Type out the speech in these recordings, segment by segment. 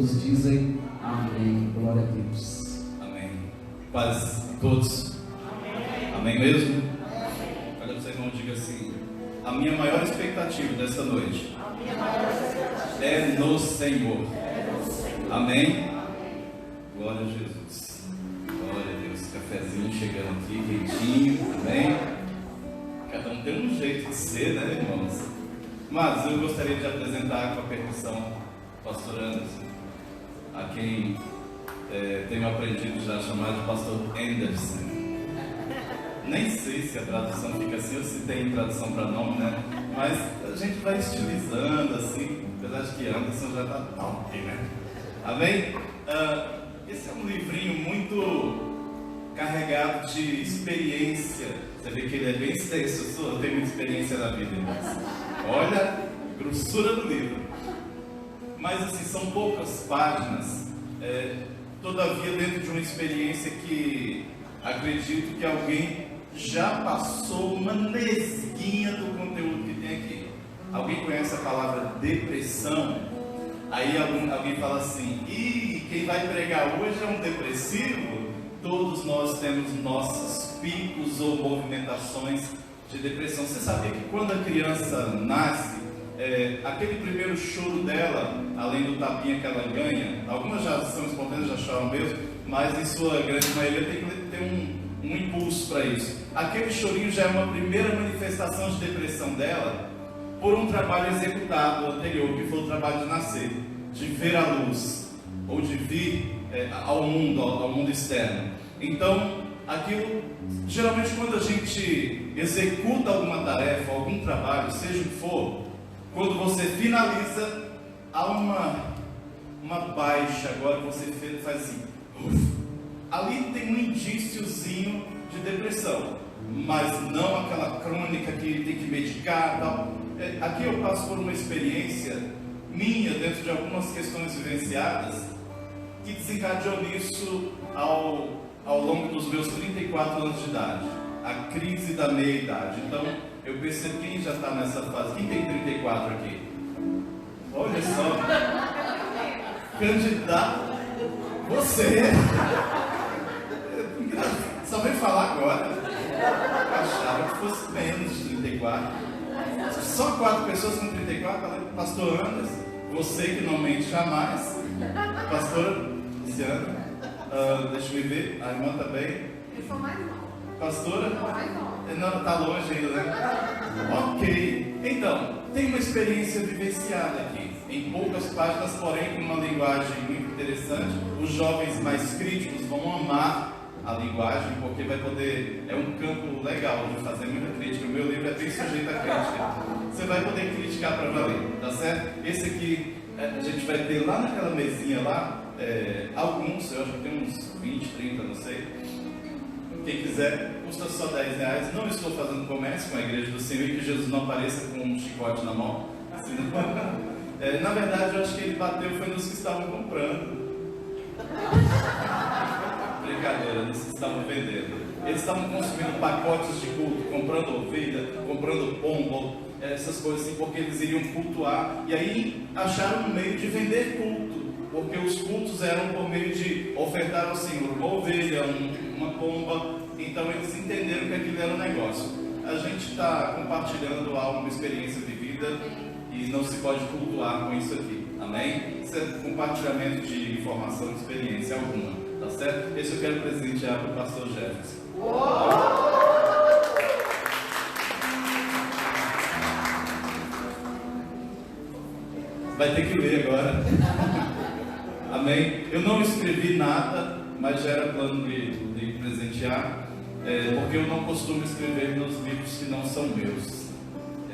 todos dizem amém. Glória a Deus. Amém. Paz a todos. Amém. Amém mesmo? Olha para o seu irmão e diga assim: a minha maior expectativa dessa noite é no Senhor. Amém? Glória a Jesus. Glória a Deus. Cafezinho chegando aqui, quentinho. Amém? Cada um tem um jeito de ser, né, irmãos? Mas eu gostaria de apresentar com a permissão o pastor Anderson, a quem tenho aprendido já a chamar de pastor Anderson. Nem sei se a tradução fica assim ou se tem tradução para nome, né? Mas a gente vai estilizando assim, apesar de que Anderson já está top, né? Amém? Esse é um livrinho muito carregado de experiência. Você vê que ele é bem extenso. Eu tenho muita experiência na vida, irmãos. Olha a grossura do livro. Mas assim, são poucas páginas, todavia dentro de uma experiência que acredito que alguém já passou uma nesguinha do conteúdo que tem aqui. Alguém conhece a palavra depressão? Aí alguém fala assim: ih, quem vai pregar hoje é um depressivo? Todos nós temos nossos picos ou movimentações de depressão. Você sabia que quando a criança nasce, aquele primeiro choro dela, além do tapinha que ela ganha, algumas já são espontâneas, já choram mesmo, mas em sua grande maioria tem que ter um impulso para isso. Aquele chorinho já é uma primeira manifestação de depressão dela por um trabalho executado anterior, que foi o trabalho de nascer, de ver a luz, ou de vir ao mundo externo. Então, aquilo, geralmente quando a gente executa alguma tarefa, algum trabalho, seja o que for, quando você finaliza, há uma baixa, agora você faz assim, ali tem um indíciozinho de depressão, mas não aquela crônica que tem que medicar e tal. Aqui eu passo por uma experiência minha, dentro de algumas questões vivenciadas, que desencadeou nisso ao longo dos meus 34 anos de idade, a crise da meia-idade. Então, eu percebo quem já está nessa fase. Quem tem 34 aqui? Olha só, candidato, você só veio falar agora. Eu achava que fosse menos de 34. Só 4 pessoas com 34, pastor Anderson, você que não mente jamais, pastora Luciana, deixa eu ver, a irmã também. Eu sou mais nova. Pastora? Mais nova. Não, está longe ainda, né? Ok. Então, tem uma experiência vivenciada aqui, em poucas páginas, porém com uma linguagem muito interessante. Os jovens mais críticos vão amar a linguagem, porque vai poder, é um campo legal de fazer muita crítica. O meu livro é bem sujeito à crítica. Você vai poder criticar para valer, tá certo? Esse aqui a gente vai ter lá naquela mesinha lá, alguns, eu acho que tem uns 20, 30, não sei. Quem quiser, custa só R$10. Não estou fazendo comércio com a Igreja do Senhor, e que Jesus não apareça com um chicote na mão. Assim, na verdade, eu acho que ele bateu foi nos que estavam comprando. Brincadeira, nos que estavam vendendo. Eles estavam consumindo pacotes de culto, comprando ovelha, comprando pombo, essas coisas assim, porque eles iriam cultuar. E aí acharam um meio de vender culto, porque os cultos eram por meio de ofertar ao Senhor uma ovelha, uma pomba. Então eles entenderam que aquilo era um negócio. A gente está compartilhando algo, uma experiência vivida, e não se pode cultuar com isso aqui. Amém? Isso é compartilhamento de informação, de experiência alguma. Tá certo? Esse eu quero presentear para o pastor Jefferson. Vai ter que ler agora. Amém? Eu não escrevi nada, mas já era plano de presentear, porque eu não costumo escrever nos livros que não são meus.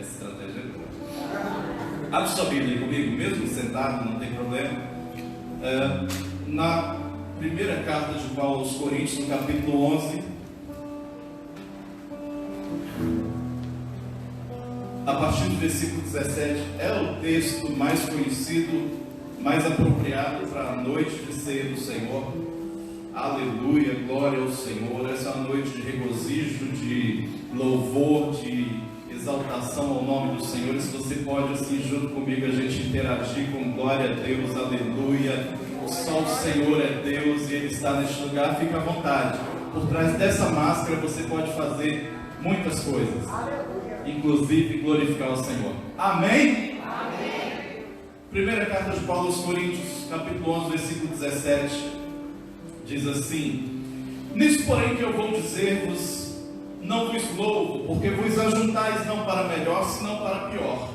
Essa estratégia é boa. Abre sua Bíblia comigo, mesmo sentado, não tem problema. Na primeira carta de Paulo aos Coríntios, no capítulo 11, a partir do versículo 17, é o texto mais conhecido, mais apropriado para a noite de ceia do Senhor. Aleluia, glória ao Senhor. Essa é uma noite de regozijo, de louvor, de exaltação ao nome do Senhor. E se você pode, assim, junto comigo, a gente interagir com glória a Deus, aleluia. só o Senhor é Deus e Ele está neste lugar, fica à vontade. Por trás dessa máscara você pode fazer muitas coisas, inclusive glorificar o Senhor. Amém? Amém. Primeira carta de Paulo aos Coríntios, capítulo 11, versículo 17, diz assim: nisso, porém, que eu vou dizer-vos, não vos louvo, porque vos ajuntais não para melhor, senão para pior.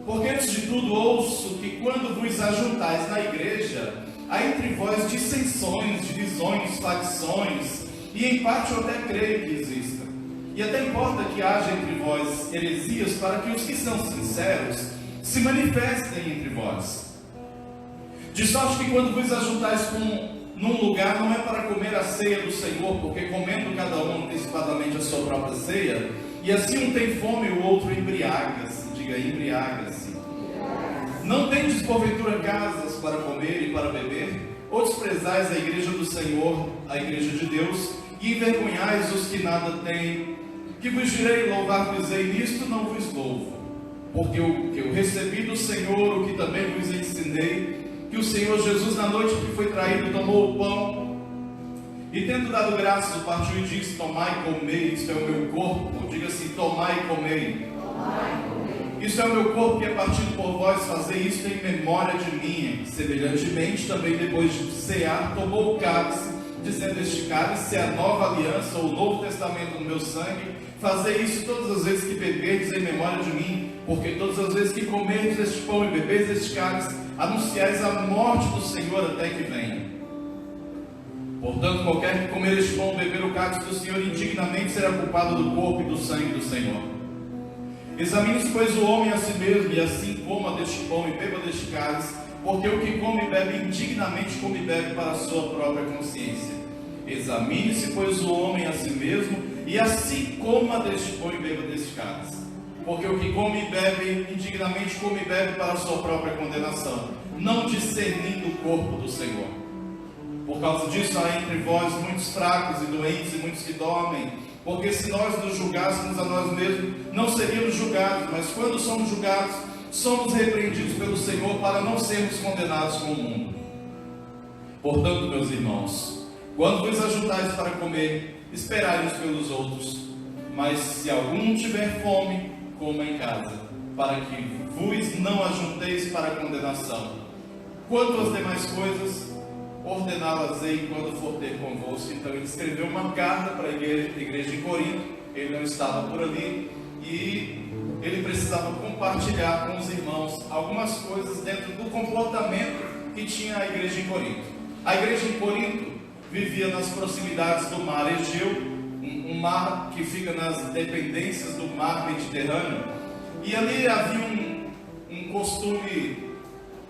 Porque antes de tudo ouço que quando vos ajuntais na igreja, há entre vós dissensões, divisões, facções, e em parte eu até creio que exista. E até importa que haja entre vós heresias, para que os que são sinceros se manifestem entre vós. De sorte que quando vos ajuntais num lugar, não é para comer a ceia do Senhor, porque comendo cada um antecipadamente a sua própria ceia, e assim um tem fome e o outro embriaga-se. Diga, embriaga-se. Não tendes porventura casas para comer e para beber? Ou desprezais a igreja do Senhor, a igreja de Deus, e envergonhais os que nada têm? Que vos direi, louvar-vos-ei nisto, não vos louvo. Porque o que eu recebi do Senhor, o que também vos ensinei, que o Senhor Jesus, na noite que foi traído, tomou o pão, e tendo dado graças, o partiu e disse: tomai e comei, isto é o meu corpo. Diga assim: tomai e comei. Isto é o meu corpo que é partido por vós, fazei isto em memória de mim. Semelhantemente, também depois de cear, tomou o cálice, dizendo: este cálice é a nova aliança, ou o novo testamento no meu sangue. Fazei isso todas as vezes que beberdes em memória de mim, porque todas as vezes que comerdes este pão e beberdes este cálice, anunciais a morte do Senhor até que venha. Portanto, qualquer que comer este pão ou beber o cálice do Senhor indignamente será culpado do corpo e do sangue do Senhor. Examine-se, pois, o homem a si mesmo, e assim coma deste pão e beba deste cálice, porque o que come e bebe indignamente come e bebe para a sua própria consciência. Examine-se, pois, o homem a si mesmo, e assim coma deste pão e beba deste cálice, porque o que come e bebe indignamente come e bebe para a sua própria condenação, não discernindo o corpo do Senhor. Por causa disso há entre vós muitos fracos e doentes e muitos que dormem. Porque se nós nos julgássemos a nós mesmos, não seríamos julgados, mas quando somos julgados, somos repreendidos pelo Senhor para não sermos condenados com o mundo. Portanto, meus irmãos, quando vos ajuntais para comer, esperai uns pelos outros. Mas se algum tiver fome, coma em casa, para que vos não ajunteis para a condenação. Quanto às demais coisas, ordená-las-ei quando for ter convosco. Então ele escreveu uma carta para a igreja em Corinto. Ele não estava por ali e ele precisava compartilhar com os irmãos algumas coisas dentro do comportamento que tinha a igreja em Corinto. A igreja em Corinto vivia nas proximidades do mar Egeu, um mar que fica nas dependências do mar Mediterrâneo, e ali havia um costume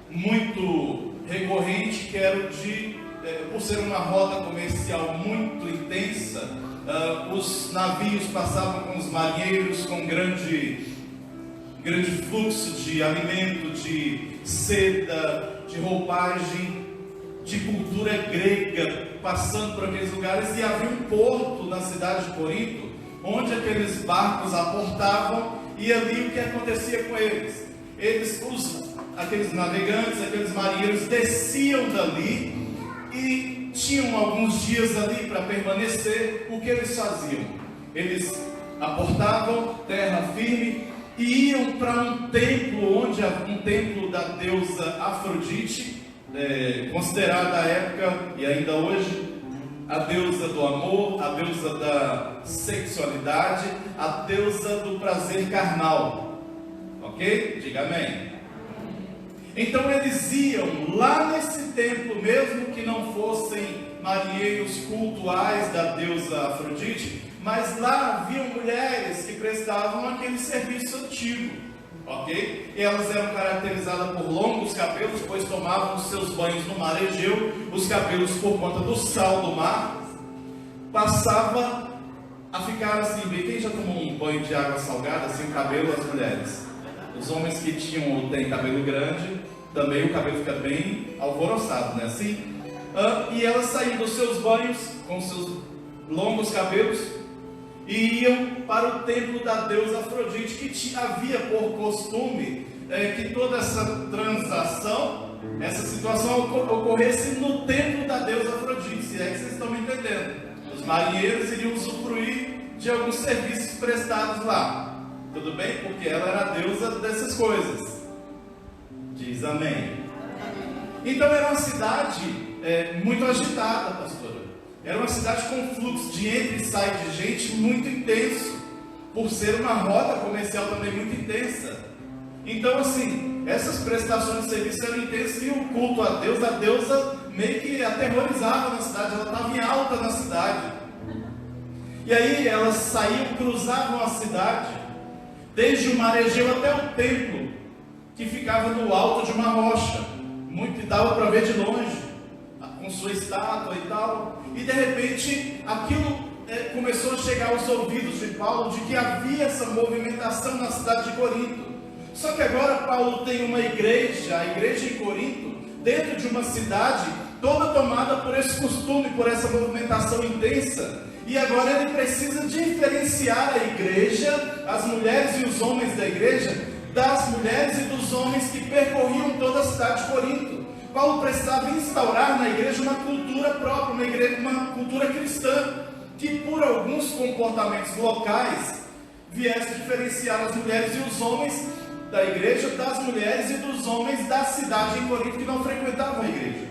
muito recorrente, que era o de, por ser uma rota comercial muito intensa, os navios passavam com os marinheiros com grande fluxo de alimento, de seda, de roupagem, de cultura grega, passando por aqueles lugares, e havia um porto na cidade de Corinto, onde aqueles barcos aportavam, e ali o que acontecia com eles? Aqueles navegantes, aqueles marinheiros desciam dali e tinham alguns dias ali para permanecer. O que eles faziam? Eles aportavam terra firme e iam para um templo, um templo da deusa Afrodite, considerada à época e ainda hoje a deusa do amor, a deusa da sexualidade, a deusa do prazer carnal. Ok? Diga amém. Então eles iam lá nesse templo, mesmo que não fossem marinheiros cultuais da deusa Afrodite, mas lá haviam mulheres que prestavam aquele serviço antigo, ok? E elas eram caracterizadas por longos cabelos, pois tomavam os seus banhos no mar Egeu. Os cabelos, por conta do sal do mar, passava a ficar assim. Quem já tomou um banho de água salgada, assim, o cabelo, as mulheres? Os homens que tinham ou têm cabelo grande, também o cabelo fica bem alvoroçado, né? Assim. E elas saíam dos seus banhos com seus longos cabelos e iam para o templo da deusa Afrodite, que havia por costume que toda essa transação essa situação ocorresse no templo da deusa Afrodite, se é que vocês estão me entendendo. Os marinheiros iriam usufruir de alguns serviços prestados lá. Tudo bem? Porque ela era a deusa dessas coisas. Diz amém. Então era uma cidade muito agitada, pastora. Era uma cidade com fluxo de entra e sai de gente muito intenso, por ser uma rota comercial também muito intensa. Então assim, essas prestações de serviço eram intensas e o culto a deusa meio que aterrorizava na cidade, ela estava em alta na cidade. E aí elas saíam, cruzavam a cidade, desde o Marejeu até o templo, que ficava no alto de uma rocha, muito dava para ver de longe, com sua estátua e tal. E de repente aquilo começou a chegar aos ouvidos de Paulo, de que havia essa movimentação na cidade de Corinto. Só que agora Paulo tem uma igreja, a igreja em Corinto, dentro de uma cidade toda tomada por esse costume, por essa movimentação intensa. E agora ele precisa diferenciar a igreja, as mulheres e os homens da igreja, das mulheres e dos homens que percorriam toda a cidade de Corinto. Paulo precisava instaurar na igreja uma cultura própria, uma cultura cristã, que por alguns comportamentos locais viesse diferenciar as mulheres e os homens da igreja das mulheres e dos homens da cidade em Corinto que não frequentavam a igreja.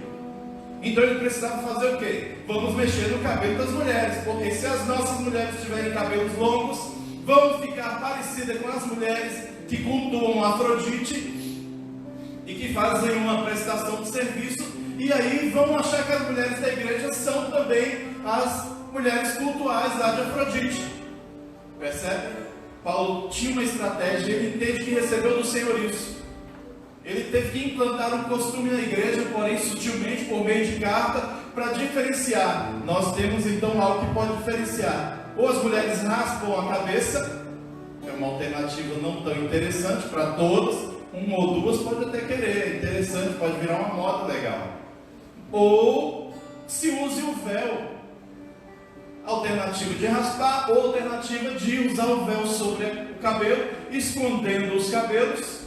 Então ele precisava fazer o quê? Vamos mexer no cabelo das mulheres, porque se as nossas mulheres tiverem cabelos longos, vão ficar parecidas com as mulheres que cultuam Afrodite e que fazem uma prestação de serviço, e aí vão achar que as mulheres da igreja são também as mulheres cultuais lá de Afrodite. Percebe? Paulo tinha uma estratégia, ele entende que recebeu do Senhor isso. Ele teve que implantar um costume na igreja, porém sutilmente, por meio de carta, para diferenciar. Nós temos então algo que pode diferenciar. Ou as mulheres raspam a cabeça, que é uma alternativa não tão interessante para todos. Uma ou duas pode até querer, é interessante, pode virar uma moda legal. Ou se use o véu. Alternativa de raspar ou alternativa de usar o véu sobre o cabelo, escondendo os cabelos.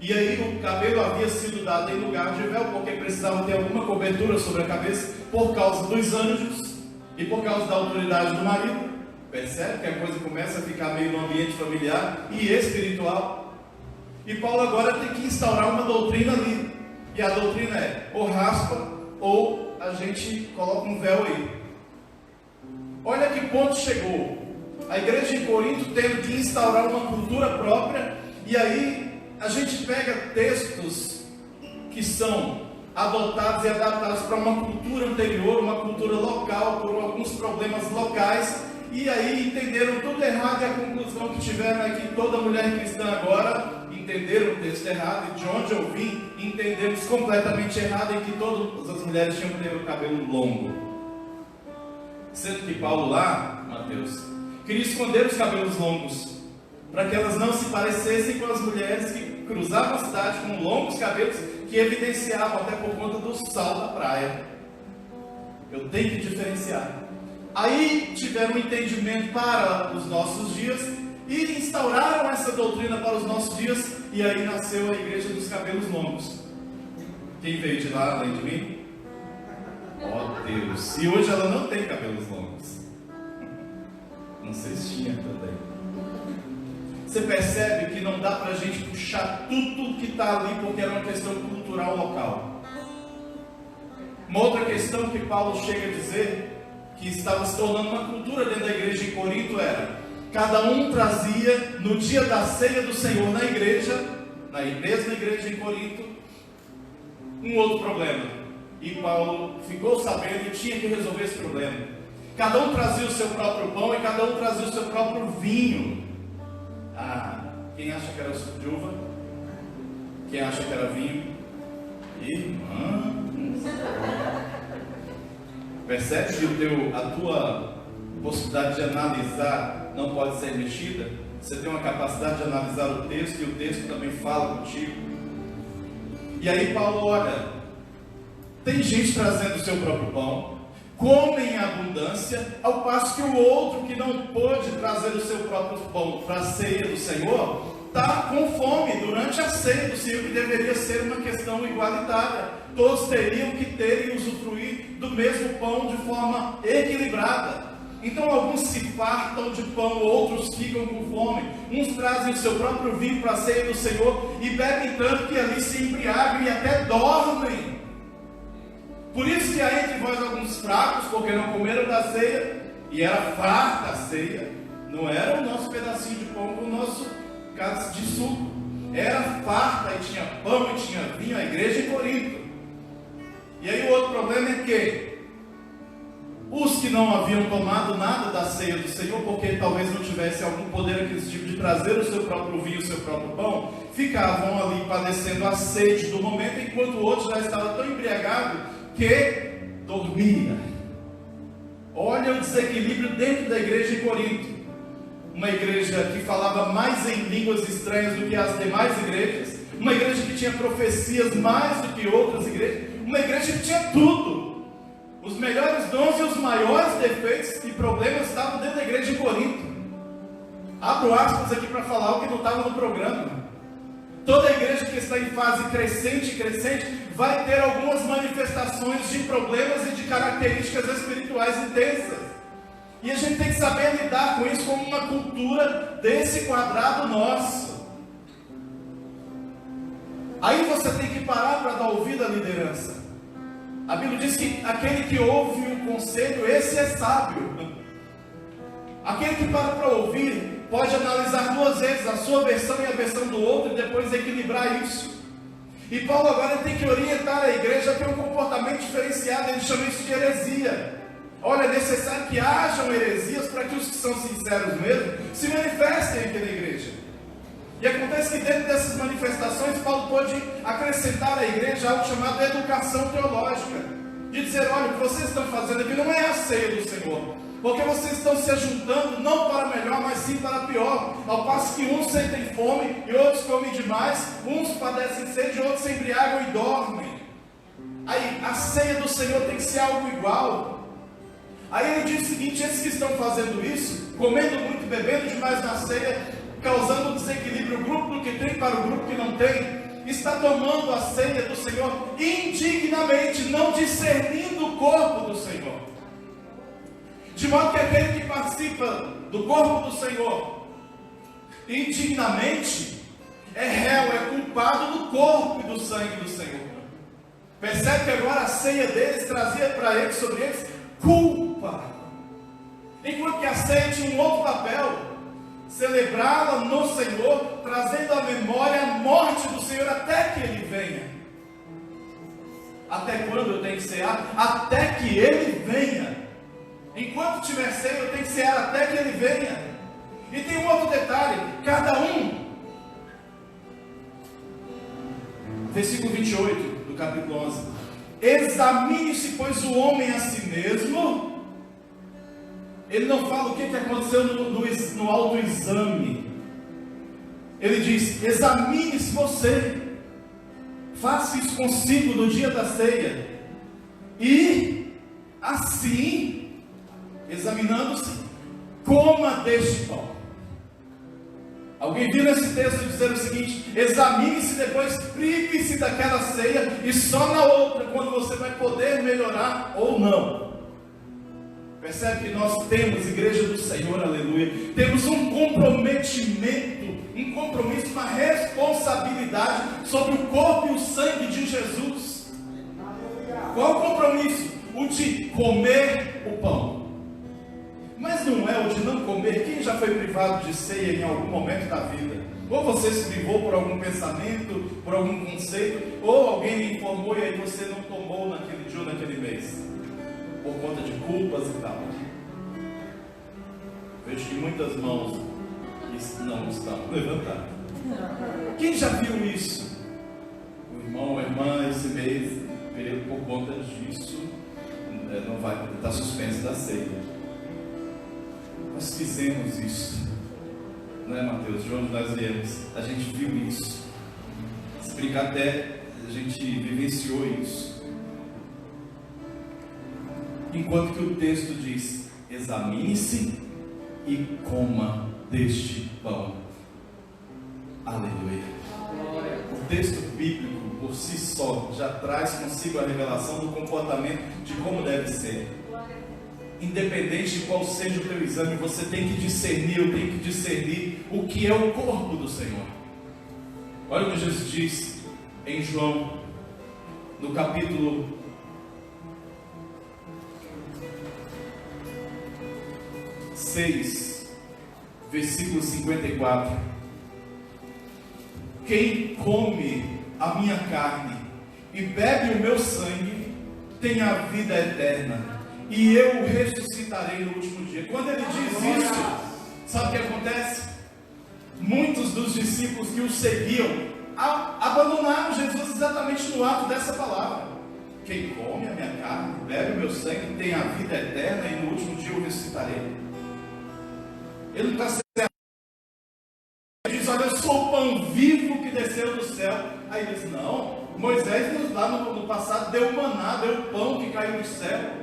E aí o cabelo havia sido dado em lugar de véu, porque precisava ter alguma cobertura sobre a cabeça, por causa dos anjos e por causa da autoridade do marido. Percebe que a coisa começa a ficar meio no ambiente familiar e espiritual. E Paulo agora tem que instaurar uma doutrina ali. E a doutrina é, ou raspa, ou a gente coloca um véu aí. Olha que ponto chegou. A igreja em Corinto tendo que instaurar uma cultura própria. E aí a gente pega textos que são adotados e adaptados para uma cultura anterior, uma cultura local, por alguns problemas locais. E aí entenderam tudo errado, e a conclusão que tiveram é que toda mulher cristã agora entenderam o texto errado, e de onde eu vim, entendemos completamente errado, e que todas as mulheres tinham que ter o cabelo longo. Sendo que Paulo lá, Mateus, queria esconder os cabelos longos, para que elas não se parecessem com as mulheres que cruzavam a cidade com longos cabelos, que evidenciavam até por conta do sal da praia. Eu tenho que diferenciar. Aí tiveram um entendimento para os nossos dias e instauraram essa doutrina para os nossos dias, e aí nasceu a igreja dos cabelos longos. Quem veio de lá além de mim? Oh Deus! E hoje ela não tem cabelos longos. Não sei se tinha também. Você percebe que não dá para a gente puxar tudo que está ali, porque era uma questão cultural local. Uma outra questão que Paulo chega a dizer, que estava se tornando uma cultura dentro da igreja em Corinto, era: cada um trazia no dia da ceia do Senhor na igreja, na mesma igreja em Corinto, um outro problema. E Paulo ficou sabendo e tinha que resolver esse problema. Cada um trazia o seu próprio pão e cada um trazia o seu próprio vinho. Quem acha que era suco de uva? Quem acha que era vinho? Irmãos, percebe que a tua possibilidade de analisar não pode ser mexida? Você tem uma capacidade de analisar o texto, e o texto também fala contigo. E aí Paulo olha, tem gente trazendo o seu próprio pão, come em abundância, ao passo que o outro que não pôde trazer o seu próprio pão para a ceia do Senhor, está com fome durante a ceia do Senhor, que deveria ser uma questão igualitária. Todos teriam que ter e usufruir do mesmo pão de forma equilibrada. Então alguns se fartam de pão, outros ficam com fome. Uns trazem o seu próprio vinho para a ceia do Senhor e bebem tanto que ali se embriagam e até dormem. Por isso que há entre vós alguns fracos, porque não comeram da ceia, e era farta a ceia. Não era o nosso pedacinho de pão com o nosso cálice de suco. Era farta e tinha pão e tinha vinho, a igreja em Corinto. E aí o outro problema é que os que não haviam tomado nada da ceia do Senhor, porque talvez não tivesse algum poder aquisitivo de trazer o seu próprio vinho, o seu próprio pão, ficavam ali padecendo a sede do momento, enquanto o outro já estava tão embriagado que dormia. Olha o desequilíbrio dentro da igreja em Corinto. Uma igreja que falava mais em línguas estranhas do que as demais igrejas, uma igreja que tinha profecias mais do que outras igrejas, uma igreja que tinha tudo. Os melhores dons e os maiores defeitos e problemas estavam dentro da igreja de Corinto. Abro aspas aqui para falar o que não estava no programa. Toda igreja que está em fase crescente vai ter algumas manifestações de problemas e de características espirituais intensas. E a gente tem que saber lidar com isso como uma cultura desse quadrado nosso. Aí você tem que parar para dar ouvido à liderança. A Bíblia diz que aquele que ouve o conselho, esse é sábio. Aquele que para ouvir, pode analisar duas vezes a sua versão e a versão do outro e depois equilibrar isso. E Paulo agora tem que orientar a igreja a ter um comportamento diferenciado. Ele chama isso de heresia. Olha, é necessário que hajam heresias para que os que são sinceros mesmo se manifestem aqui na igreja. E acontece que dentro dessas manifestações, Paulo pode acrescentar à igreja algo chamado educação teológica. De dizer, olha, o que vocês estão fazendo aqui não é a ceia do Senhor. Porque vocês estão se ajuntando não para melhor, mas sim para pior. Ao passo que uns sentem fome e outros comem demais, uns padecem sede e outros se embriagam e dormem. Aí a ceia do Senhor tem que ser algo igual. Aí ele diz o seguinte: esses que estão fazendo isso, comendo muito, bebendo demais na ceia, causando desequilíbrio, o grupo que tem para o grupo que não tem, está tomando a ceia do Senhor indignamente, não discernindo o corpo do Senhor. De modo que aquele que participa do corpo do Senhor indignamente é réu, é culpado do corpo e do sangue do Senhor. Percebe que agora a ceia deles trazia para eles, sobre eles, culpa. Enquanto que a ceia tinha um outro papel: celebrá-la no Senhor, trazendo à memória a morte do Senhor até que Ele venha. Até quando eu tenho que cear? Até que Ele venha. Enquanto tiver ceia, eu tenho que cear até que Ele venha. E tem um outro detalhe: cada um, versículo 28 do capítulo 11: examine-se, pois, o homem a si mesmo. Ele não fala o que aconteceu no autoexame. Ele diz: examine-se você, faça isso consigo no dia da ceia, e assim, examinando-se, coma deste pão. Alguém viu nesse texto dizer o seguinte: examine-se, depois prive-se daquela ceia, e só na outra, quando você vai poder melhorar ou não. Percebe que nós temos, igreja do Senhor, aleluia, temos um comprometimento, um compromisso, uma responsabilidade sobre o corpo e o sangue de Jesus. Qual o compromisso? O de comer o pão. Mas não é o de não comer. Quem já foi privado de ceia em algum momento da vida? Ou você se privou por algum pensamento, por algum conceito, ou alguém lhe informou e aí você não tomou naquele dia ou naquele mês, por conta de culpas e tal. Vejo que muitas mãos não estão levantadas. Quem já viu isso? O irmão ou a irmã esse mês, por conta disso, não vai poder estar suspenso da ceia. Nós fizemos isso, não é, Mateus? De onde nós viemos, a gente viu isso. Se brincar até, a gente vivenciou isso. Enquanto que o texto diz: examine-se e coma deste pão. A Aleluia. O texto bíblico, por si só, já traz consigo a revelação do comportamento de como deve ser. Independente de qual seja o teu exame, você tem que discernir, eu tenho que discernir o que é o corpo do Senhor. Olha o que Jesus diz em João, no capítulo 6, versículo 54. Quem come a minha carne e bebe o meu sangue tem a vida eterna, e eu o ressuscitarei no último dia. Quando ele diz isso, sabe o que acontece? Muitos dos discípulos que o seguiam abandonaram Jesus exatamente no ato dessa palavra. Quem come a minha carne, bebe o meu sangue, tem a vida eterna, e no último dia eu o ressuscitarei. Ele não está sendo. Ele diz: olha, eu sou o pão vivo que desceu do céu. Aí ele diz: não, Moisés lá no passado deu o maná, deu o pão que caiu do céu.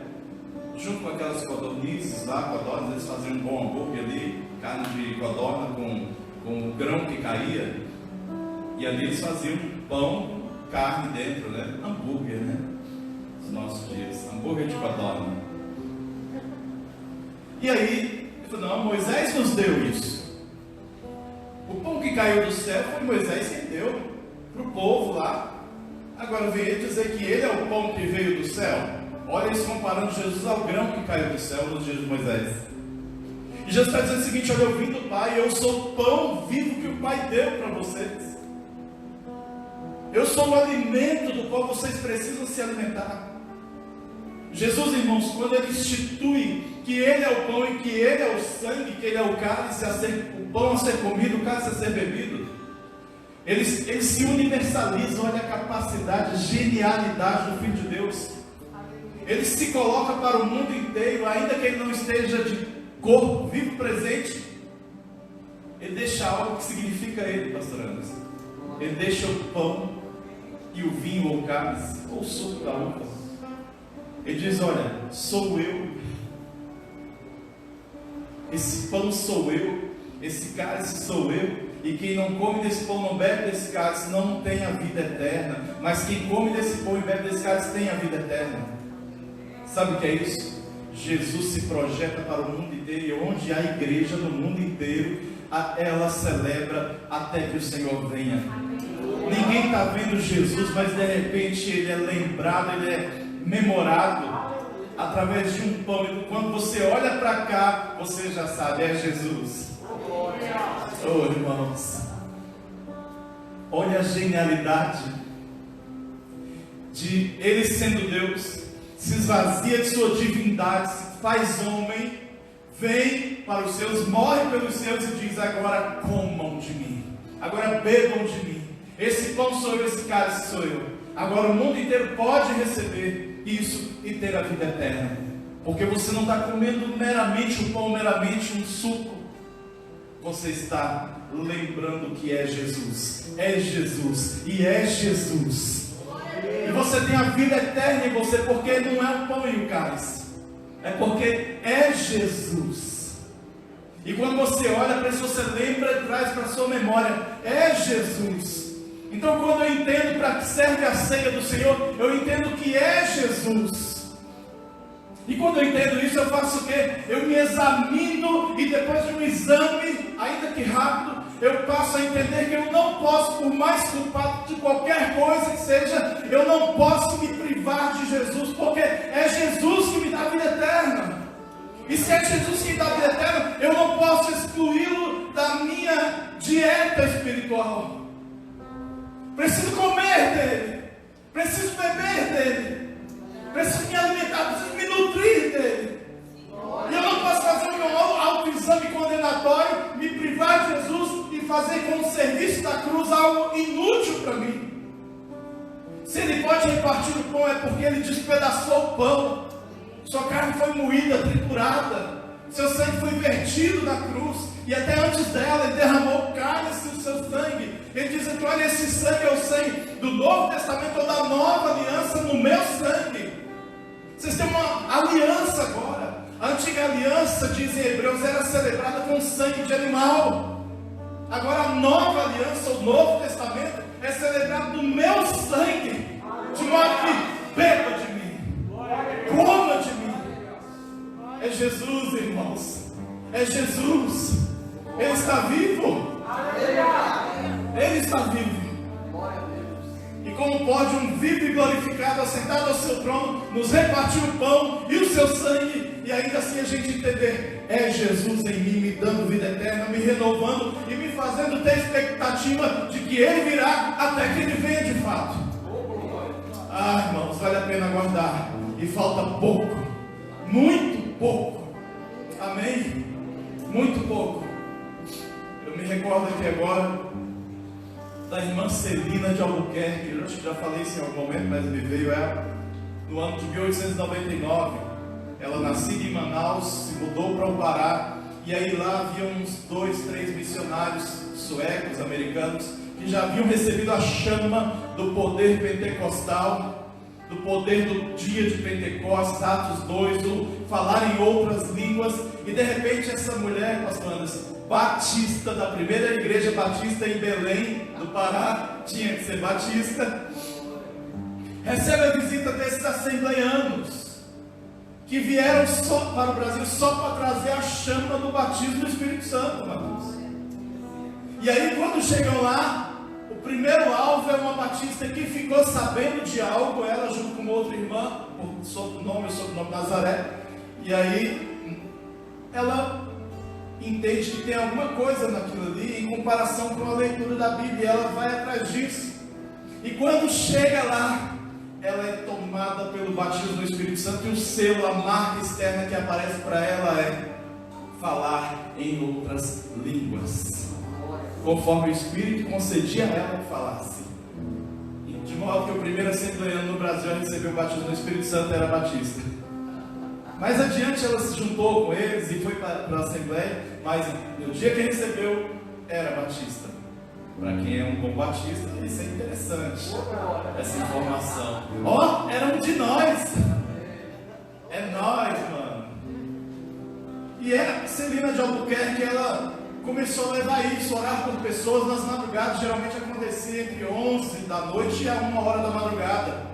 Junto com aquelas codornizes lá, codornas, eles faziam um bom hambúrguer ali, carne de codorna com o grão que caía, e ali eles faziam pão, carne dentro, né? Hambúrguer, né? Nos nossos dias, hambúrguer de codorna. E aí, ele falou: não, Moisés nos deu isso. O pão que caiu do céu foi Moisés quem deu para o povo lá. Agora vem ele dizer que ele é o pão que veio do céu. Olha eles comparando Jesus ao grão que caiu do céu nos dias de Moisés. E Jesus está dizendo o seguinte: olha, eu vim do Pai, eu sou o pão vivo que o Pai deu para vocês. Eu sou o alimento do qual vocês precisam se alimentar. Jesus, irmãos, quando ele institui que ele é o pão e que ele é o sangue, que ele é o cálice, o pão a ser comido, o cálice a ser bebido, ele se universaliza. Olha a capacidade, a genialidade do Filho de Deus. Ele se coloca para o mundo inteiro, ainda que ele não esteja de corpo vivo presente. Ele deixa algo que significa ele, pastor Anderson. Ele deixa o pão e o vinho ou o cálice, ou o suco da uva. Ele diz: olha, sou eu. Esse pão sou eu, esse cálice sou eu. E quem não come desse pão, não bebe desse cálice, não tem a vida eterna. Mas quem come desse pão e bebe desse cálice tem a vida eterna. Sabe o que é isso? Jesus se projeta para o mundo inteiro, e onde há igreja no mundo inteiro, ela celebra até que o Senhor venha. Ninguém está vendo Jesus, mas de repente ele é lembrado, ele é memorado através de um pão. E quando você olha para cá, você já sabe, é Jesus. Oh, irmãos, olha a genialidade de ele sendo Deus, se esvazia de sua divindade, se faz homem, vem para os seus, morre pelos seus e diz: agora comam de mim, agora bebam de mim. Esse pão sou eu, esse cálice sou eu. Agora o mundo inteiro pode receber isso e ter a vida eterna, porque você não está comendo meramente um pão, meramente um suco. Você está lembrando que é Jesus e é Jesus. E você tem a vida eterna em você, porque não é o pão e o cálice, é porque é Jesus. E quando você olha para isso, você lembra e traz para a sua memória: é Jesus. Então, quando eu entendo para que serve a ceia do Senhor, eu entendo que é Jesus. E quando eu entendo isso, eu faço o quê? Eu me examino, e depois de um exame, ainda que rápido, eu passo a entender que eu não posso, por mais culpado de qualquer coisa que seja, eu não posso me privar de Jesus, porque é Jesus que me dá a vida eterna. E se é Jesus que me dá a vida eterna, eu não posso excluí-lo da minha dieta espiritual. Preciso comer dele, preciso beber dele, preciso me alimentar, preciso me nutrir dele. E eu não posso fazer o meu autoexame condenatório, me privar de Jesus e fazer com o serviço da cruz algo inútil para mim. Se ele pode repartir o pão, é porque ele despedaçou o pão. Sua carne foi moída, triturada, seu sangue foi vertido na cruz, e até antes dela ele derramou o cálice do seu sangue. Ele diz que olha, esse sangue é o sangue do Novo Testamento ou da Nova Aliança no meu sangue. Vocês têm uma aliança agora. A antiga aliança, diz em Hebreus, era celebrada com sangue de animal. Agora a nova aliança, o Novo Testamento, é celebrado no meu sangue, de modo que beba de mim, coma de mim. É Jesus, irmãos, é Jesus. Ele está vivo. Ele está vivo. E como pode um vivo e glorificado, assentado ao seu trono, nos repartir o pão e o seu sangue, e ainda assim a gente entender, é Jesus em mim, me dando vida eterna, me renovando e me fazendo ter expectativa de que Ele virá até que Ele venha de fato. Ah, irmãos, vale a pena aguardar. E falta pouco, muito pouco. Amém? Muito pouco. Eu me recordo aqui agora da irmã Celina de Albuquerque. Eu acho que já falei isso em algum momento, mas me veio ela. No ano de 1899, ela nascida em Manaus, se mudou para o Pará. E aí lá havia uns 2, 3 missionários suecos, americanos, que já haviam recebido a chama do poder pentecostal, do poder do dia de Pentecostes, Atos 2, do falar em outras línguas. E de repente essa mulher, pastor Anderson, batista, da primeira igreja batista em Belém, do Pará, tinha que ser batista, recebe a visita desses assembleianos, que vieram só para o Brasil, só para trazer a chama do batismo do Espírito Santo, amados. E aí quando chegam lá, o primeiro alvo é uma batista que ficou sabendo de algo, ela junto com outra irmã, por sobrenome Nazaré, e aí ela entende que tem alguma coisa naquilo ali, em comparação com a leitura da Bíblia, e ela vai atrás disso, e quando chega lá, ela é tomada pelo batismo do Espírito Santo, e o selo, a marca externa que aparece para ela é falar em outras línguas, conforme o Espírito concedia a ela que falasse. E de modo que o primeiro assembleiano no Brasil a receber o batismo do Espírito Santo era batista. Mais adiante ela se juntou com eles e foi para a Assembleia, mas no dia que recebeu, era batista. Para quem é um bom batista, isso é interessante, essa informação. Ó, era um de nós. É nós, mano. E a Celina de Albuquerque, ela começou a levar isso, orar por pessoas nas madrugadas. Geralmente acontecia entre 11 da noite e a 1 hora da madrugada.